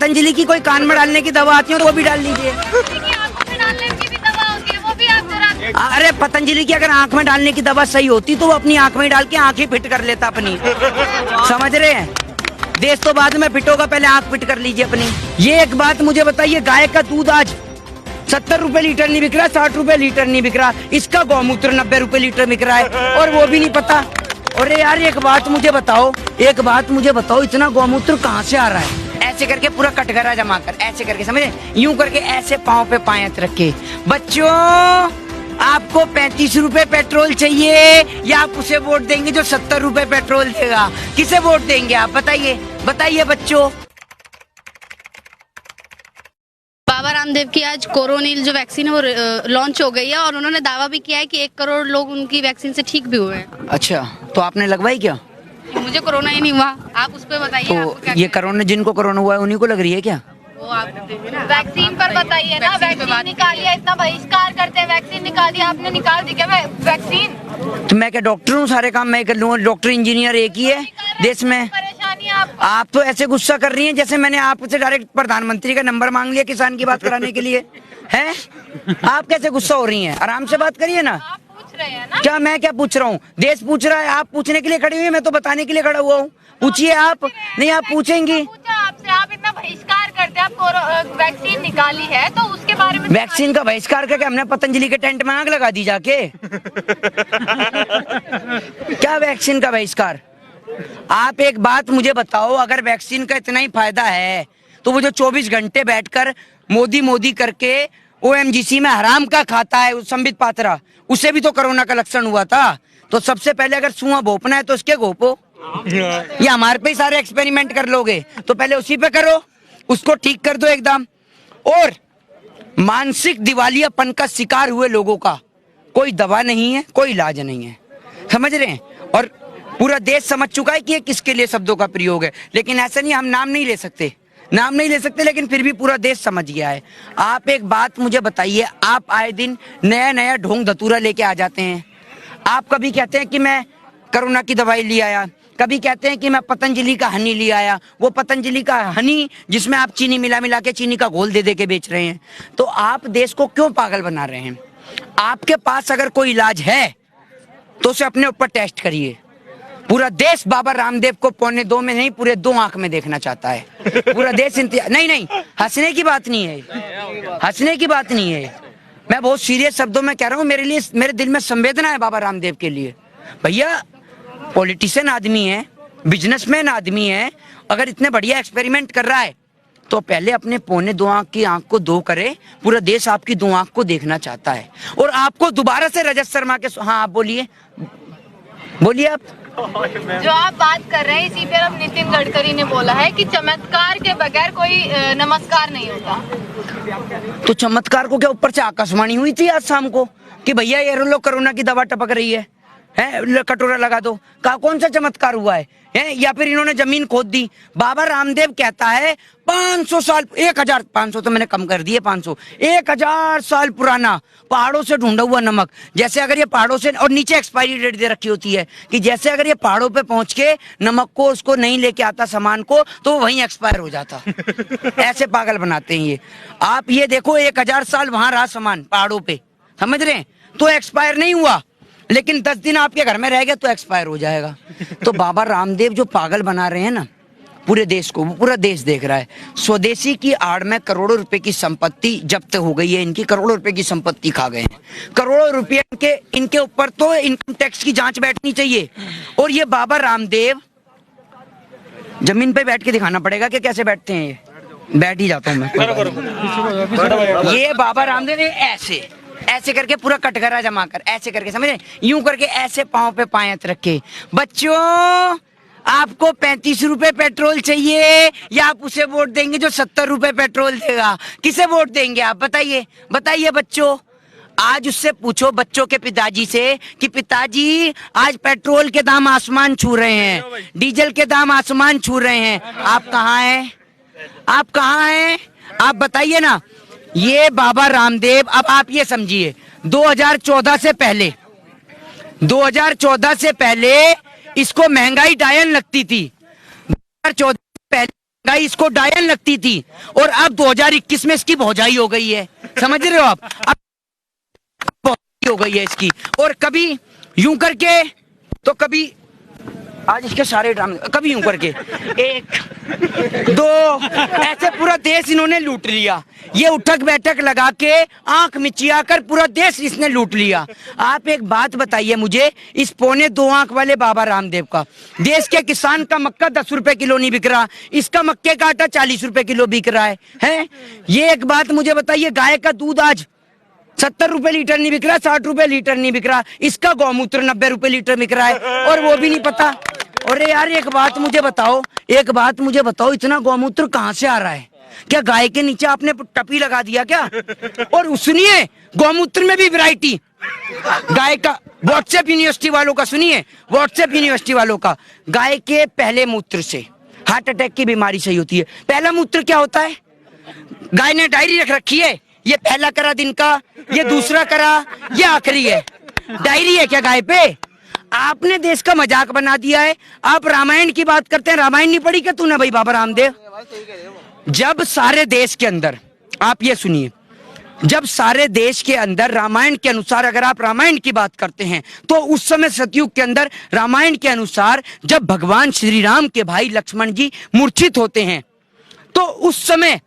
पतंजलि की कोई कान में डालने की दवा आती है तो वो भी डाल लीजिए। अरे पतंजलि की अगर आंख में डालने की दवा सही होती तो वो अपनी आंख में डाल के आंखें फिट कर लेता अपनी। समझ रहे हैं? देश तो बाद में फिट होगा, पहले आंख फिट कर लीजिए अपनी। ये एक बात मुझे बताइए, गाय का दूध आज 70 रुपए लीटर नहीं बिक रहा, 60 रुपए लीटर नहीं बिक रहा, इसका गौमूत्र 90 रुपए लीटर बिक रहा है और वो भी नहीं पता। अरे यार एक बात मुझे बताओ, इतना गौमूत्र कहाँ से आ रहा है? ऐसे करके पूरा कटघरा जमा कर, ऐसे करके, समझे? यूं करके ऐसे पाँव पे पायत रख के, बच्चों आपको 35 रुपए पेट्रोल चाहिए या आप उसे वोट देंगे जो 70 रुपए पेट्रोल देगा? किसे वोट देंगे आप? बताइए बच्चों। बाबा रामदेव की आज कोरोनिल जो वैक्सीन है वो लॉन्च हो गई है और उन्होंने दावा भी किया है कि 1 करोड़ लोग उनकी वैक्सीन से ठीक भी हुए हैं। अच्छा, तो आपने लगवाई क्या? मुझे कोरोना ही नहीं हुआ, आप उस पर बताइए। तो ये कोरोना, जिनको कोरोना हुआ है उन्हीं को लग रही है क्या? वो आप वैक्सीन पर बताइए ना। वैक्सीन निकालिए, इतना बहिष्कार करते हैं, वैक्सीन निकाल दिया, आपने निकाल दी क्या वैक्सीन? तो मैं क्या डॉक्टर हूँ, सारे काम मैं कर लूँगा? डॉक्टर इंजीनियर एक ही है देश में। परेशानी आप तो ऐसे गुस्सा कर रही हैं जैसे मैंने आपसे डायरेक्ट प्रधानमंत्री का नंबर मांग लिया किसान की बात कराने के लिए। हैं? आप कैसे गुस्सा हो रही हैं? आराम से बात करिए ना। आप पूछ रहे हैं ना? क्या मैं क्या पूछ रहा हूँ? देश पूछ रहा है, आप पूछने के लिए खड़ी हुई है, मैं तो बताने के लिए खड़ा हुआ हूँ। पूछिए आप। नहीं, आप पूछेंगी? आपसे आप इतना बहिष्कार करते हैं, आप वैक्सीन निकाली है तो उसके बारे में। वैक्सीन का बहिष्कार करके हमने पतंजलि के टेंट में आग लगा दी जाके। क्या वैक्सीन का बहिष्कार? आप एक बात मुझे बताओ, अगर वैक्सीन का इतना ही फायदा है तो वो जो 24 घंटे बैठकर मोदी करके OMGC में हराम का खाता है संबित पात्रा, उसे भी तो कोरोना का लक्षण हुआ था। तो सबसे पहले अगर सुआ भोपना है तो उसके घोपो। ये हमारे पे ही सारे एक्सपेरिमेंट कर लोगे तो पहले उसी पे करो, उसको ठीक कर दो एकदम। और मानसिक दिवालियापन का शिकार हुए लोगों का कोई दवा नहीं है, कोई इलाज नहीं है। समझ रहे हैं? और पूरा देश समझ चुका है कि ये किसके लिए शब्दों का प्रयोग है। लेकिन ऐसा नहीं, हम नाम नहीं ले सकते, लेकिन फिर भी पूरा देश समझ गया है। आप एक बात मुझे बताइए, आप आए दिन नया ढोंग धतूरा लेके आ जाते हैं। आप कभी कहते हैं कि मैं कोरोना की दवाई ले आया, कभी कहते हैं कि मैं पतंजलि का हनी ले आया। वो पतंजलि का हनी जिसमें आप चीनी मिला के चीनी का घोल दे के बेच रहे हैं। तो आप देश को क्यों पागल बना रहे हैं? आपके पास अगर कोई इलाज है तो उसे अपने ऊपर टेस्ट करिए। पूरा देश बाबा रामदेव को 1.25 में नहीं, पूरे 2 आंख में देखना चाहता है। पूरा देश नहीं, हंसने की बात नहीं है, मैं बहुत सीरियस शब्दों में कह रहा हूँ। मेरे दिल में संवेदना है बाबा रामदेव के लिए। भैया पॉलिटिशियन आदमी है, बिजनेसमैन आदमी है, अगर इतने बढ़िया एक्सपेरिमेंट कर रहा है तो पहले अपने 1.25 आंख की आंख को 2 करे। पूरा देश आपकी 2 आंख को देखना चाहता है और आपको दोबारा से रजत शर्मा के। हाँ आप बोलिए आप। जो आप बात कर रहे हैं, इसी पर अब नितिन गडकरी ने बोला है कि चमत्कार के बगैर कोई नमस्कार नहीं होता। तो चमत्कार को क्या ऊपर से आकाशवाणी हुई थी आज शाम को कि भैया ये लो कोरोना की दवा टपक रही है, कटोरा लगा दो? कौन सा चमत्कार हुआ है? या फिर इन्होंने जमीन खोद दी? बाबा रामदेव कहता है 500 साल, 1500 तो मैंने कम कर दिए, 500, 1000 साल पुराना पहाड़ों से ढूंढा हुआ नमक। जैसे अगर ये पहाड़ों से, और नीचे एक्सपायरी डेट दे रखी होती है कि जैसे अगर ये पहाड़ों पे पहुंच के नमक को उसको नहीं लेके आता सामान को तो वहीं एक्सपायर हो जाता। ऐसे पागल बनाते हैं ये। आप ये देखो 1000 साल वहां रहा सामान पहाड़ों पे, समझ रहे हैं? तो एक्सपायर नहीं हुआ, लेकिन 10 दिन आपके घर में रह गया तो एक्सपायर हो जाएगा। तो बाबा रामदेव जो पागल बना रहे हैं ना पूरे देश को, पूरा देश देख रहा है। स्वदेशी की आड़ में करोड़ों रुपए की संपत्ति जब्त हो गई है इनकी, करोड़ों रुपए की संपत्ति खा गए हैं। करोड़ों रुपए के इनके ऊपर तो इनकम टैक्स की जांच बैठनी चाहिए। और ये बाबा रामदेव जमीन पे बैठ के दिखाना पड़ेगा कि कैसे बैठते हैं। ये बैठ ही जाता हूँ मैं। ये बाबा रामदेव ऐसे करके पूरा कटघरा जमा कर, ऐसे करके, समझे? यूं करके ऐसे पाँव पे पायत रखे, बच्चों आपको 35 रुपए पेट्रोल चाहिए या आप उसे वोट देंगे जो 70 रुपए पेट्रोल देगा? किसे वोट देंगे आप? बताइए बच्चों। आज उससे पूछो, बच्चों के पिताजी से, कि पिताजी आज पेट्रोल के दाम आसमान छू रहे हैं, डीजल के दाम आसमान छू रहे हैं, आप कहाँ हैं? आप बताइए ना। ये बाबा रामदेव, अब आप ये समझिए 2014 से पहले इसको महंगाई डायन लगती थी। 2014 से पहले महंगाई इसको डायन लगती थी और अब 2021 में इसकी भौजाई हो गई है, समझ रहे हो आप? अब भौजाई हो गई है इसकी, और कभी यूं करके तो कभी, आज इसके सारे ड्रामे, कभी यूं करके 1 2 ऐसे पूरा देश इन्होंने लूट लिया। ये उठक बैठक लगा के आंख मिचिया कर पूरा देश इसने लूट लिया। आप एक बात बताइए मुझे, इस 2.25 आंख वाले बाबा रामदेव का, देश के किसान का मक्का 10 रुपए किलो नहीं बिक रहा, इसका मक्के का आटा 40 रुपए किलो बिक रहा है? ये एक बात मुझे बताइए, गाय का दूध आज 70 रुपए लीटर नहीं बिक रहा, 60 रुपए लीटर नहीं बिक रहा, इसका गौमूत्र 90 रुपए लीटर बिक रहा है और वो भी नहीं पता। अरे यार एक बात मुझे बताओ, इतना गौमूत्र कहाँ से आ रहा है? क्या गाय के नीचे आपने टपी लगा दिया क्या? और सुनिए, गौमूत्र में भी वैरायटी, गाय का, व्हाट्सएप यूनिवर्सिटी वालों का सुनिए, व्हाट्सएप यूनिवर्सिटी वालों का, गाय के पहले मूत्र से हार्ट अटैक की बीमारी सही होती है। पहला मूत्र क्या होता है? गाय ने डायरी रख रखी है, ये पहला करा दिन का, ये दूसरा करा, ये आखिरी है। डायरी है क्या गाय पे? आपने देश का मजाक बना दिया है। आप रामायण की बात करते हैं, रामायण नहीं पढ़ी क्या तूने भाई बाबा रामदेव? जब सारे देश के अंदर, आप ये सुनिए, जब सारे देश के अंदर रामायण के अनुसार, अगर आप रामायण की बात करते हैं तो उस समय सतयुग के अंदर रामायण के अनुसार जब भगवान श्री राम के भाई लक्ष्मण जी मूर्छित होते हैं तो उस समय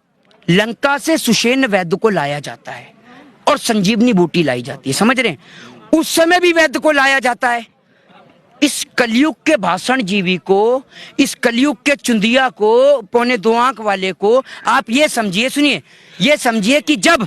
लंका से सुषेण वैद्य को लाया जाता है और संजीवनी बूटी लाई जाती है, समझ रहे हैं? उस समय भी वैद्य को लाया जाता है। इस कलयुग के भाषण जीवी को, इस कलयुग के चुंदिया को, 2.25 आंख वाले को आप ये समझिए, सुनिए, ये समझिए कि जब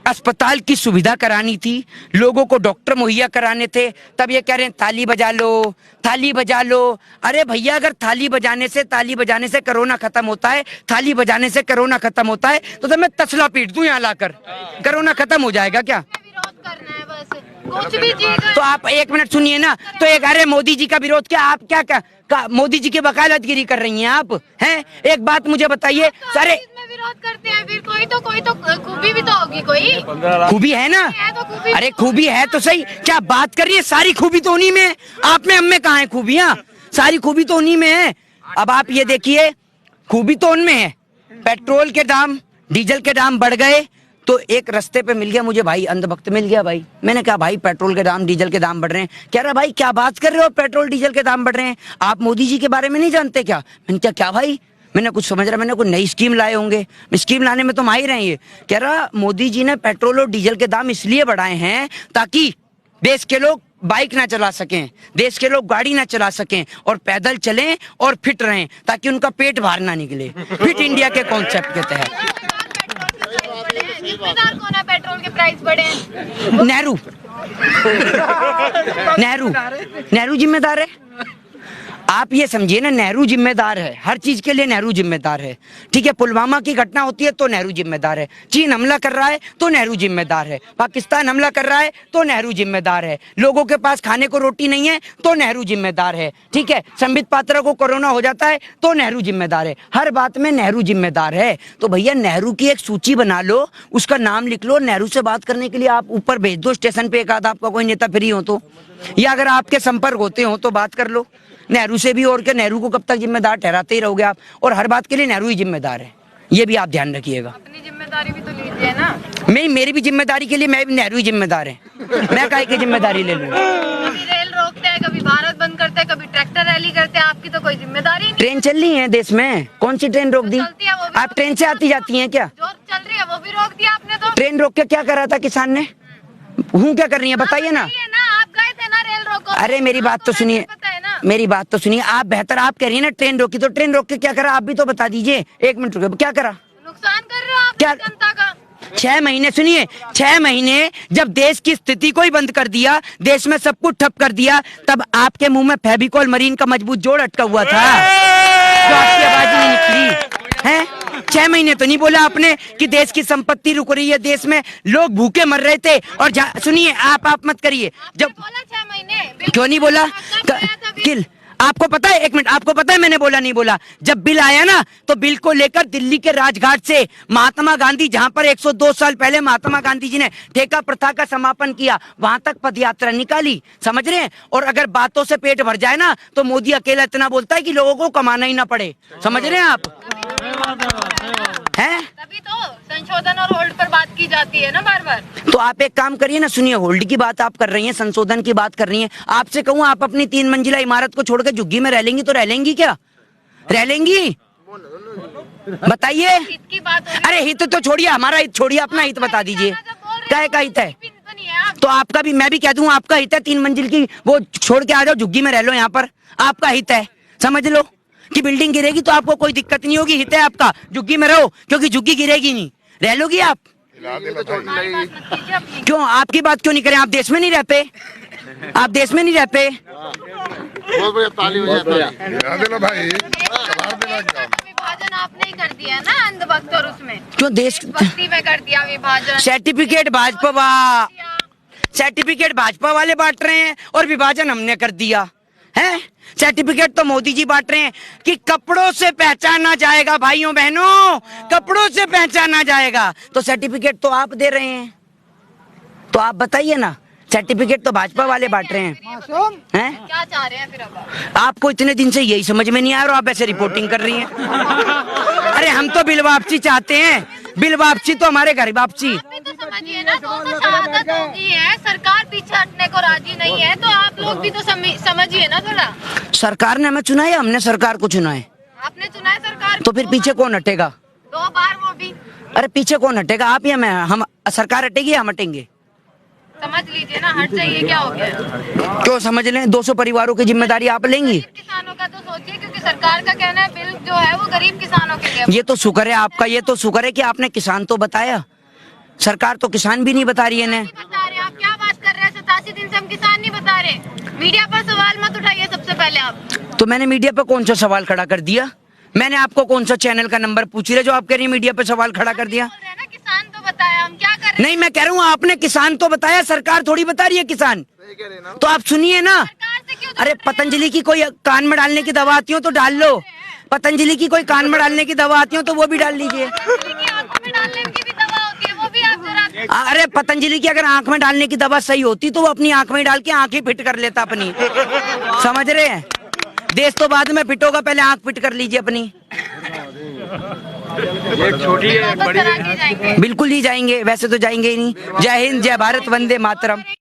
अस्पताल की सुविधा करानी थी, लोगों को डॉक्टर मुहैया कराने थे, तब ये कह रहे हैं ताली बजा लो, थाली बजा लो। अरे भैया, अगर ताली बजाने से कोरोना खत्म होता है, थाली बजाने से कोरोना खत्म होता है, तो मैं तसला पीट दूं यहाँ लाकर, कोरोना खत्म हो जाएगा क्या? विरोध करना है बस, कुछ भी चीज। तो आप एक मिनट सुनिए ना, तो एक, अरे मोदी जी का विरोध क्या, आप क्या मोदी जी की वकालतगिरी कर रही हैं आप, हैं? एक बात मुझे बताइए, सारे विरोध करते हैं, फिर कोई तो खूबी भी तो होगी, कोई खूबी है ना? अरे खूबी है तो सही, क्या बात कर रही है? सारी खूबी तो उन्हीं में है, आप में हम में कहाँ है खूबियाँ? सारी खूबी तो उन्हीं में है। अब आप ये देखिए, खूबी तो उनमें है, पेट्रोल के दाम, डीजल के दाम बढ़ गए तो एक रास्ते पे मिल गया मुझे भाई, अंधभक्त मिल गया भाई। मैंने कहा भाई पेट्रोल के दाम, डीजल के दाम बढ़ रहे हैं। कह रहा भाई क्या बात कर रहे हो, पेट्रोल डीजल के दाम बढ़ रहे हैं, आप मोदी जी के बारे में नहीं जानते क्या? मैंने क्या भाई, मैंने कुछ समझ रहा, मैंने कोई नई स्कीम लाए होंगे, स्कीम लाने में तो माहिर हैं ये। कह रहा मोदी जी ने पेट्रोल और डीजल के दाम इसलिए बढ़ाए हैं ताकि देश के लोग बाइक ना चला सकें, देश के लोग गाड़ी ना चला सकें और पैदल चलें और फिट रहें, ताकि उनका पेट बाहर ना निकले, फिट इंडिया के कॉन्सेप्ट के तहत। जिम्मेदार कौन है पेट्रोल के प्राइस बढ़े? नेहरू जिम्मेदार है। आप ये समझिए ना, नेहरू जिम्मेदार है, हर चीज के लिए नेहरू जिम्मेदार है। ठीक है, पुलवामा की घटना होती है तो नेहरू जिम्मेदार है, चीन हमला कर रहा है तो नेहरू जिम्मेदार है, पाकिस्तान हमला कर रहा है तो नेहरू जिम्मेदार है, लोगों के पास खाने को रोटी नहीं है तो नेहरू जिम्मेदार है। ठीक है, संबित पात्रा को कोरोना हो जाता है तो नेहरू जिम्मेदार है, हर बात में नेहरू जिम्मेदार है। तो भैया नेहरू की एक सूची बना लो, उसका नाम लिख लो, नेहरू से बात करने के लिए आप ऊपर भेज दो स्टेशन पे, एक आध आपका कोई नेता फ्री हो तो, या अगर आपके संपर्क होते हो तो बात कर लो नेहरू से भी। और क्या, नेहरू को कब तक जिम्मेदार ठहराते ही रहोगे आप? और हर बात के लिए नेहरू ही जिम्मेदार है, ये भी आप ध्यान रखिएगा। अपनी जिम्मेदारी भी तो लीजिए ना। मेरी भी जिम्मेदारी के लिए मैं भी नेहरू ही जिम्मेदार है, मैं काहे की जिम्मेदारी ले लूं? कभी रेल रोकते हैं, कभी भारत बंद करते हैं, कभी ट्रैक्टर रैली करते हैं, आपकी तो कोई जिम्मेदारी नहीं। ट्रेन चल रही है देश में, कौन सी ट्रेन रोक दी? आप ट्रेन से आती जाती हैं क्या? जो चल रही है वो भी रोक दिया आपने तो। ट्रेन रोक के क्या करा था किसान ने? क्या कर रही है बताइए ना। आप गए थे ना रेल रोको। अरे मेरी बात तो सुनिए, मेरी बात तो सुनिए, आप बेहतर, आप कह रही है ना ट्रेन रोकी, तो ट्रेन रोक के क्या करा आप भी तो बता दीजिए। एक मिनट रुके, क्या करा? नुकसान कर रहे हो आप क्या? जनता का। 6 महीने, सुनिए, 6 महीने जब देश की स्थिति को ही बंद कर दिया, देश में सब कुछ ठप कर दिया, तब आपके मुंह में फेविकॉल मरीन का मजबूत जोड़ अटका हुआ था, जो आपकी आवाज नहीं निकली है। 6 महीने तो नहीं बोला आपने कि देश की संपत्ति रुक रही है, देश में लोग भूखे मर रहे थे। और सुनिए, आप मत करिए, जब बोला 6 महीने क्यों नहीं बोला? आपको पता है, एक मिनट, आपको पता है मैंने बोला नहीं बोला? जब बिल आया ना तो बिल को लेकर दिल्ली के राजघाट से महात्मा गांधी, जहां पर 102 साल पहले महात्मा गांधी जी ने ठेका प्रथा का समापन किया, वहां तक पदयात्रा निकाली, समझ रहे हैं? और अगर बातों से पेट भर जाए ना तो मोदी अकेला इतना बोलता है कि लोगों को कमाना ही ना पड़े, समझ रहे हैं आप? हैं? तभी तो संशोधन और होल्ड पर बात की जाती है ना बार बार। तो आप एक काम करिए ना, सुनिए, होल्ड की बात आप कर रही हैं, संशोधन की बात कर रही हैं, आपसे कहूँ आप अपनी 3 मंजिला इमारत को छोड़कर झुग्गी में रह लेंगी तो रह लेंगी क्या? रह लेंगी? बताइए। हित की बात होगी। अरे हित तो छोड़िए, हमारा हित छोड़िए, अपना हित बता दीजिए, क्या का हित है? तो नहीं है आप। तो आपका भी, मैं भी कह दूं आपका हित है, 3 मंजिल की वो छोड़ के आ जाओ, झुग्गी में रह लो, यहाँ पर आपका हित है, समझ लो कि बिल्डिंग गिरेगी तो आपको कोई दिक्कत नहीं होगी, हित है आपका, झुग्गी में रहो, क्योंकि झुग्गी गिरेगी नहीं, रह लोगी आप। हमारी बात मत कीजिए अपनी। क्यों, आपकी बात क्यों नहीं करें? आप देश में नहीं रहते? आप देश में नहीं रहते? बहुत बढ़िया, ताली हो जाए देना भाई, विभाजन आपने ही कर दिया ना अंधभक्त, और उसमें क्यों देश बस्ती में कर दिया विभाजन। सर्टिफिकेट भाजपा वाले बांट रहे हैं और विभाजन हमने कर दिया है। सर्टिफिकेट तो मोदी जी बांट रहे हैं कि कपड़ों से पहचाना जाएगा, भाइयों बहनों, कपड़ों से पहचाना जाएगा, तो सर्टिफिकेट तो आप दे रहे हैं। तो आप बताइए ना, सर्टिफिकेट तो भाजपा वाले बांट रहे हैं, हैं? क्या चाह रहे हैं फिर अब आप? आपको इतने दिन से यही समझ में नहीं आया और आप ऐसे रिपोर्टिंग कर रही हैं। अरे हम तो बिल वापसी चाहते हैं, बिल वापसी तो हमारे घर वापसी। आप भी तो समझिए ना, 200 शहादत होगी है, सरकार पीछे हटने को राजी नहीं है, तो आप लोग भी तो समझिए ना थोड़ा। सरकार ने हमें चुना है, हमने सरकार को चुना है, आपने चुना है सरकार तो फिर पीछे कौन हटेगा? 2 बार वो भी अरे पीछे कौन हटेगा, आप या मैं? हम, सरकार हटेगी या हम हटेंगे? समझ लीजिए ना, हट जाइए, क्या हो गया? क्यों समझ लें? 200 परिवारों की जिम्मेदारी आप लेंगी? गरीब किसानों का तो सोचिए, क्योंकि सरकार का कहना है बिल जो है वो गरीब किसानों के लिए। ये तो शुक्र है आपका, ये तो शुक्र है कि आपने किसान तो बताया, सरकार तो किसान भी नहीं बता रही है। नहीं बता रहे, आप क्या बात कर रहे हैं? 87 दिन से हम किसान नहीं बता रहे। मीडिया पर सवाल मत उठाइए सबसे पहले आप। तो मैंने मीडिया पे कौन सा सवाल खड़ा कर दिया? मैंने आपको कौन सा चैनल का नंबर पूछ रहे जो आप कह रही मीडिया पे सवाल खड़ा कर दिया? बोल रहे हैं ना, किसान तो बताया, हम क्या कर रहे हैं? नहीं, मैं कह रहा हूँ आपने किसान तो बताया, सरकार थोड़ी बता रही है किसान, तो आप सुनिए ना। सरकार से क्यों अरे पतंजलि की कोई कान में डालने की दवा आती हो तो डाल लो, पतंजलि की कोई कान में डालने की दवा आती हो तो वो भी डाल लीजिए। की आंखों में डालने की भी दवा होती है, वो भी आप जरा। अरे पतंजलि की अगर आंख में डालने की दवा सही होती तो वो अपनी आंख में डाल के आंखें फिट कर लेता अपनी, समझ रहे हैं? देश तो बाद में फिट होगा, पहले आंख फिट कर लीजिए अपनी। एक छोटी है, वापस करा के जाएंगे। बिल्कुल ही जाएंगे, वैसे तो जाएंगे ही नहीं। जय हिंद, जय भारत, वंदे मातरम।